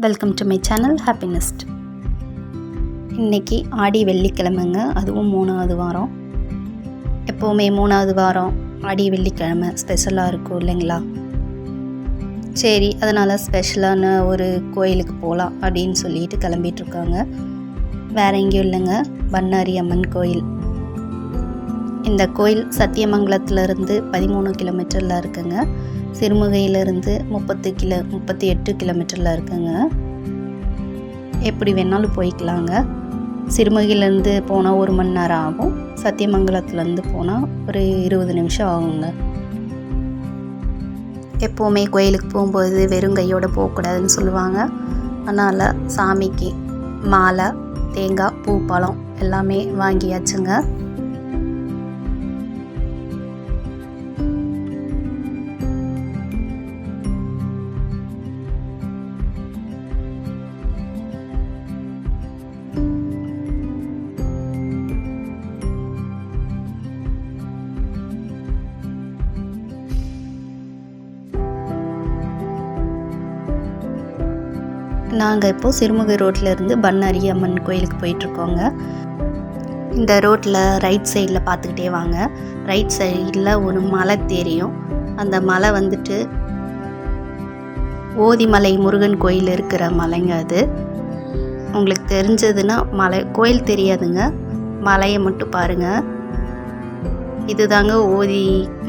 Welcome to my channel Happinest. இன்றைக்கி ஆடி வெள்ளிக்கிழமைங்க, அதுவும் 3வது வாரம். எப்போவுமே 3வது வாரம் ஆடி வெள்ளிக்கிழமை ஸ்பெஷலாக இருக்கும் இல்லைங்களா? சரி, அதனால் ஸ்பெஷலான ஒரு கோயிலுக்கு போகலாம் அப்படின்னு சொல்லிட்டு கிளம்பிகிட்ருக்காங்க. வேறு எங்கேயும் இல்லைங்க, பண்ணாரி அம்மன் கோயில். இந்த கோயில் சத்தியமங்கலத்திலேருந்து 13 கிலோமீட்டரில் இருக்குங்க. சிறுமுகையிலேருந்து 38 கிலோமீட்டரில் இருக்குங்க. எப்படி வேணாலும் போய்க்கலாங்க. சிறுமுகையிலேருந்து போனால் 1 மணி நேரம் ஆகும். சத்தியமங்கலத்துலேருந்து போனால் ஒரு 20 நிமிஷம் ஆகுங்க. எப்போவுமே கோயிலுக்கு போகும்போது வெறும் கையோடு போகக்கூடாதுன்னு சொல்லுவாங்க. அதனால் சாமிக்கு மாலை, தேங்காய், பூ, பழம் எல்லாமே வாங்கியாச்சுங்க. நாங்கள் இப்போது சிறுமுகை ரோட்டிலேருந்து பண்ணாரி அம்மன் கோயிலுக்கு போயிட்டுருக்கோங்க. இந்த ரோட்டில் ரைட் சைடில் பார்த்துக்கிட்டே வாங்க. ரைட் சைடில் ஒரு மலை தெரியும். அந்த மலை வந்துட்டு ஓதிமலை முருகன் கோயில் இருக்கிற மலைங்க. அது உங்களுக்கு தெரிஞ்சதுன்னா மலை கோயில் தெரியாதுங்க, மலையை மட்டும் பாருங்கள். இதுதாங்க ஓதி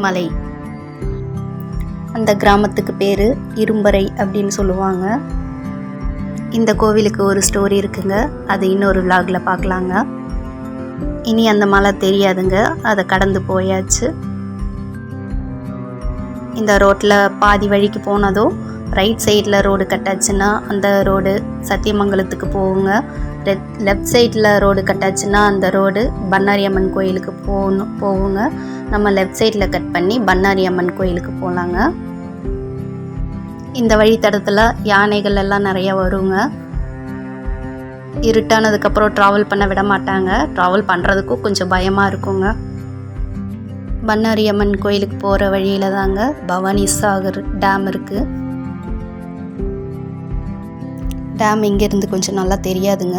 மலை. அந்த கிராமத்துக்கு பேர் இரும்பறை அப்படின்னு சொல்லுவாங்க. இந்த கோவிலுக்கு ஒரு ஸ்டோரி இருக்குங்க, அது இன்னொரு விலாகில் பார்க்கலாங்க. இனி அந்த மலை தெரியாதுங்க, அதை கடந்து போயாச்சு. இந்த ரோட்டில் பாதி வழிக்கு போனதும் ரைட் சைடில் ரோடு கட்டாச்சுன்னா அந்த ரோடு சத்தியமங்கலத்துக்கு போகுங்க. லெஃப்ட் சைடில் ரோடு கட்டாச்சுன்னா அந்த ரோடு பண்ணாரி அம்மன் கோயிலுக்கு போகுங்க. நம்ம லெஃப்ட் சைடில் கட் பண்ணி பண்ணாரி அம்மன் கோயிலுக்கு போகலாங்க. இந்த வழித்தடத்தில் யானைகள் எல்லாம் நிறையா வருங்க. இருட்டானதுக்கப்புறம் ட்ராவல் பண்ண விட மாட்டாங்க. ட்ராவல் பண்ணுறதுக்கும் கொஞ்சம் பயமாக இருக்குங்க. பண்ணாரி அம்மன் கோயிலுக்கு போகிற வழியில் தாங்க பவானி சாகர் டேம் இருக்குது. டேம் இங்கேருந்து கொஞ்சம் நல்லா தெரியாதுங்க.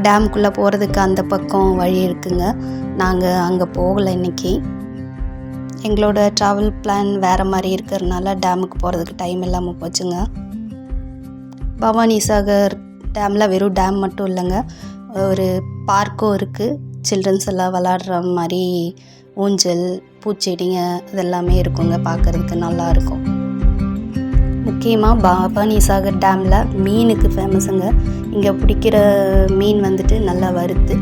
டேமுக்குள்ளே போகிறதுக்கு அந்த பக்கம் வழி இருக்குங்க. நாங்கள் அங்கே போகலை இன்றைக்கி. எங்களோட ட்ராவல் பிளான் வேறு மாதிரி இருக்கிறதுனால டேமுக்கு போகிறதுக்கு டைம் இல்லாமல் போச்சுங்க. பவானி சாகர் டேமில் வெறும் டேம் மட்டும் இல்லைங்க, ஒரு பார்க்கும் இருக்குது. சில்ட்ரன்ஸ் எல்லாம் விளாடுற மாதிரி ஊஞ்சல், பூச்செடிங்க இதெல்லாமே இருக்குங்க. பார்க்குறதுக்கு நல்லாயிருக்கும். முக்கியமாக பவானி சாகர் டேமில் மீனுக்கு ஃபேமஸுங்க. இங்கே பிடிக்கிற மீன் வந்துட்டு நல்லா வறுத்து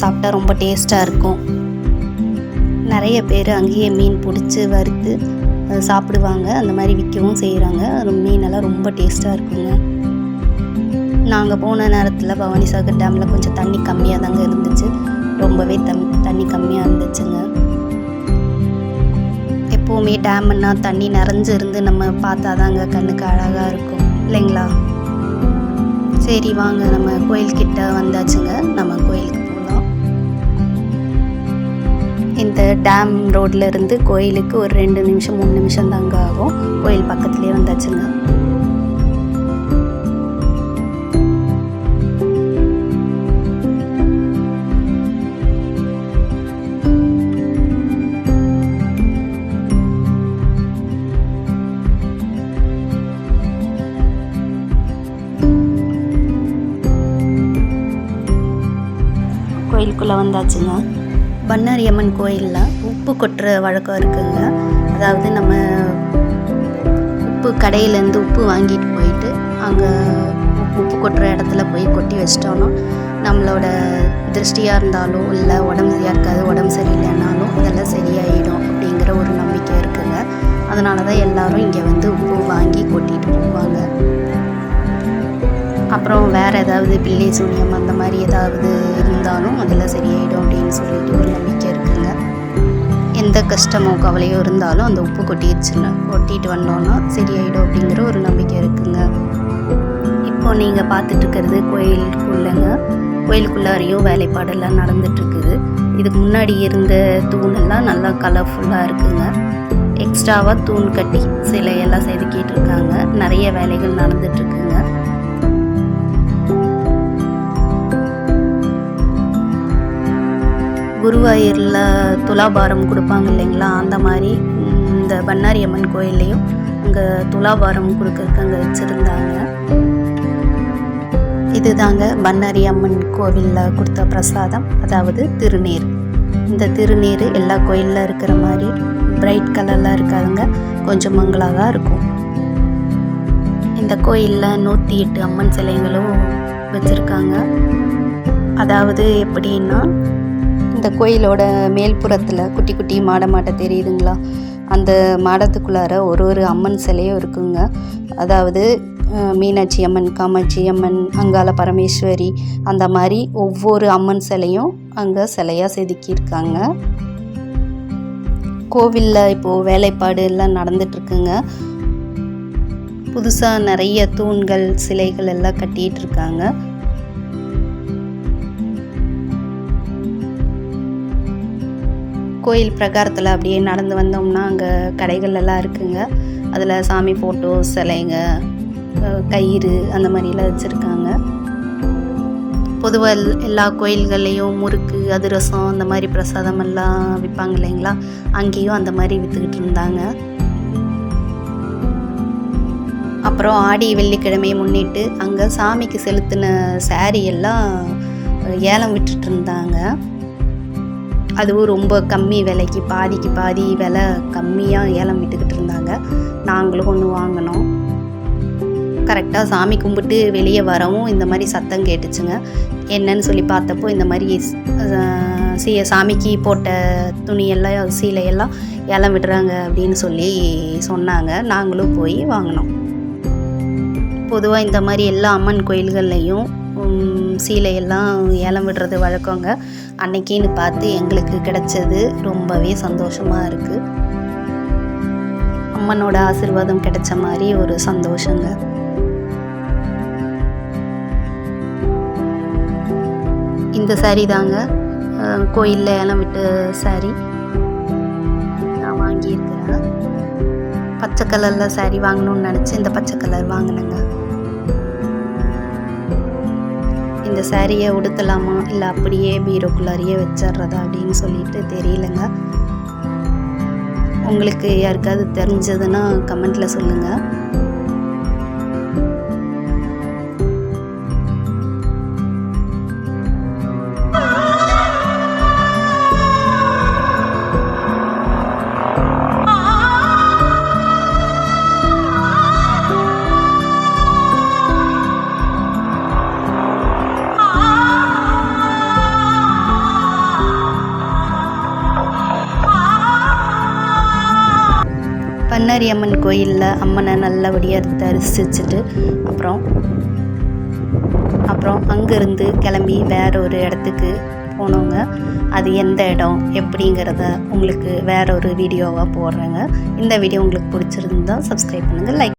சாப்பிட்டா ரொம்ப டேஸ்ட்டாக இருக்கும். நிறைய பேர் அங்கேயே மீன் பிடிச்சி வறுத்து சாப்பிடுவாங்க. அந்த மாதிரி விற்கவும் செய்கிறாங்க. மீனெல்லாம் ரொம்ப டேஸ்ட்டாக இருக்குங்க. நாங்கள் போன நேரத்தில் பவானி சாகர் டேமில் கொஞ்சம் தண்ணி கம்மியாக தாங்க இருந்துச்சு. ரொம்பவே தண்ணி கம்மியாக இருந்துச்சுங்க. எப்போவுமே டேம்னா தண்ணி நிறைஞ்சிருந்து நம்ம பார்த்தா தாங்க கண்ணுக்கு அழகாக இருக்கும் இல்லைங்களா? சரி வாங்க, நம்ம கோயில்கிட்ட வந்தாச்சுங்க. நம்ம கோயிலுக்கு போகலாம். இந்த டேம் ரோட்டில் இருந்து கோயிலுக்கு ஒரு 2 நிமிஷம் 3 நிமிஷம் தாங்க ஆகும். கோயில் பக்கத்துலேயே வந்தாச்சுங்க. கோயிலுக்குள்ளே வந்தாச்சுங்க. பண்ணாரி அம்மன் கோயிலில் உப்பு கொட்டுற வழக்கம் இருக்குங்க. அதாவது நம்ம உப்பு கடையிலேருந்து உப்பு வாங்கிட்டு போயிட்டு அங்கே உப்பு கொட்டுற இடத்துல போய் கொட்டி வச்சிட்டோன்னா நம்மளோட திருஷ்டியாக இருந்தாலும் இல்லை யாருக்காவது உடம்பு சரியில்லைனாலும் இதெல்லாம் சரியாயிடும் அப்படிங்கிற ஒரு நம்பிக்கை இருக்குங்க. அதனால தான் எல்லோரும் இங்கே வந்து உப்பு வாங்கி கொட்டிட்டு போவாங்க. அப்புறம் வேறு ஏதாவது பில்லி சூனியம் அந்த மாதிரி ஏதாவது இருந்தாலும் அதெல்லாம் சரியாயிடும் அப்படின்னு சொல்லிட்டு ஒரு நம்பிக்கை இருக்குங்க. எந்த கஷ்டமோ கவலையோ இருந்தாலும் அந்த உப்பு கொட்டிட்டு வந்தோன்னா சரியாயிடும் அப்படிங்கிற ஒரு நம்பிக்கை இருக்குங்க. இப்போ நீங்கள் பார்த்துட்ருக்கிறது கோயிலுக்குள்ளேங்க. கோயிலுக்குள்ளாரையும் வேலைப்பாடெல்லாம் நடந்துட்டுருக்குது. இதுக்கு முன்னாடி இருந்த தூணெல்லாம் நல்லா கலர்ஃபுல்லாக இருக்குங்க. எக்ஸ்ட்ராவாக தூண் கட்டி சிலையெல்லாம் செதுக்கிட்டு இருக்காங்க. நிறைய வேலைகள் நடந்துட்டுருக்குங்க. குருவாயூரில் துலாபாரம் கொடுப்பாங்க இல்லைங்களா, அந்த மாதிரி இந்த பண்ணாரி அம்மன் கோயில்லையும் அங்கே துலாபாரம் கொடுக்கறதுக்கு அங்கே வச்சுருந்தாங்க. இதுதாங்க பண்ணாரி அம்மன் கோவிலில் கொடுத்த பிரசாதம், அதாவது திருநீர். இந்த திருநீர் எல்லா கோயிலில் இருக்கிற மாதிரி பிரைட் கலரில் இருக்காதுங்க, கொஞ்சம் மங்களாக தான் இருக்கும். இந்த கோயிலில் 108 அம்மன் சிலைகளும் வச்சுருக்காங்க. அதாவது எப்படின்னா, இந்த கோயிலோட மேல்புறத்தில் குட்டி குட்டி மாடை தெரியுதுங்களா, அந்த மாடத்துக்குள்ளார ஒரு அம்மன் சிலையும் இருக்குங்க. அதாவது மீனாட்சி அம்மன், காமாட்சி அம்மன், அங்காள பரமேஸ்வரி, அந்த மாதிரி ஒவ்வொரு அம்மன் சிலையும் அங்கே சிலையாக செதுக்கியிருக்காங்க. கோவிலில் இப்போது வேலைப்பாடு எல்லாம் நடந்துட்டுருக்குங்க. புதுசாக நிறைய தூண்கள் சிலைகள் எல்லாம் கட்டிகிட்டு இருக்காங்க. கோயில் பிரகாரத்தில் அப்படியே நடந்து வந்தோம்னா அங்கே கடைகள் எல்லாம் இருக்குங்க. அதில் சாமி ஃபோட்டோ, சிலைங்க, கயிறு அந்த மாதிரிலாம் வச்சுருக்காங்க. பொதுவாக எல்லா கோயில்கள்லேயும் முறுக்கு, அதிரசம் அந்த மாதிரி பிரசாதம் எல்லாம் விற்பாங்க இல்லைங்களா, அங்கேயும் அந்த மாதிரி விற்றுக்கிட்டு இருந்தாங்க. அப்புறம் ஆடி வெள்ளிக்கிழமையை முன்னிட்டு அங்கே சாமிக்கு செலுத்தின சாரி எல்லாம் ஏலம் விட்டுட்டு இருந்தாங்க. அதுவும் ரொம்ப கம்மி விலைக்கு, பாதிக்கு பாதி விலை கம்மியாக ஏலம் விட்டுக்கிட்டு இருந்தாங்க. நாங்களும் ஒன்று வாங்கினோம். கரெக்டாக சாமி கும்பிட்டு வெளியே வரவும் இந்த மாதிரி சத்தம் கேட்டுச்சுங்க. என்னன்னு சொல்லி பார்த்தப்போ இந்த மாதிரி சாமிக்கு போட்ட துணியெல்லாம், சீலையெல்லாம் ஏலம் விடுறாங்க அப்படின்னு சொல்லி சொன்னாங்க. நாங்களும் போய் வாங்கினோம். பொதுவாக இந்த மாதிரி எல்லா அம்மன் கோயில்கள்லையும் சீலையெல்லாம் ஏலம் விடுறது வழக்கங்க. அன்னைக்கின்னு பார்த்து எங்களுக்கு கிடைச்சது ரொம்பவே சந்தோஷமாக இருக்குது. அம்மனோட ஆசீர்வாதம் கிடைச்ச மாதிரி ஒரு சந்தோஷங்க. இந்த சாரி தாங்க கோயிலில் ஏலம் விட்ட சாரி நான் வாங்கியிருக்கிறேன். பச்சை கலரில் சாரி வாங்கணும்னு நினச்சி இந்த பச்சை கலர் வாங்கினேங்க. இந்த சாரியை உடுத்தலாமா இல்லை அப்படியே பீரோக்குள்ளாரியே வச்சிட்றதா அப்படின்னு சொல்லிட்டு தெரியலங்க. உங்களுக்கு யாருக்காவது தெரிஞ்சதுன்னா கமெண்ட்டில் சொல்லுங்கள். பண்ணாரி அம்மன் கோயிலில் அம்மனை நல்லபடியாக தரிசிச்சுட்டு அப்புறம் அங்கேருந்து கிளம்பி வேற ஒரு இடத்துக்கு போனோங்க. அது எந்த இடம் எப்படிங்கிறத உங்களுக்கு வேற ஒரு வீடியோவாக போடுறேங்க. இந்த வீடியோ உங்களுக்கு பிடிச்சிருந்தா சப்ஸ்கிரைப் பண்ணுங்கள், லைக்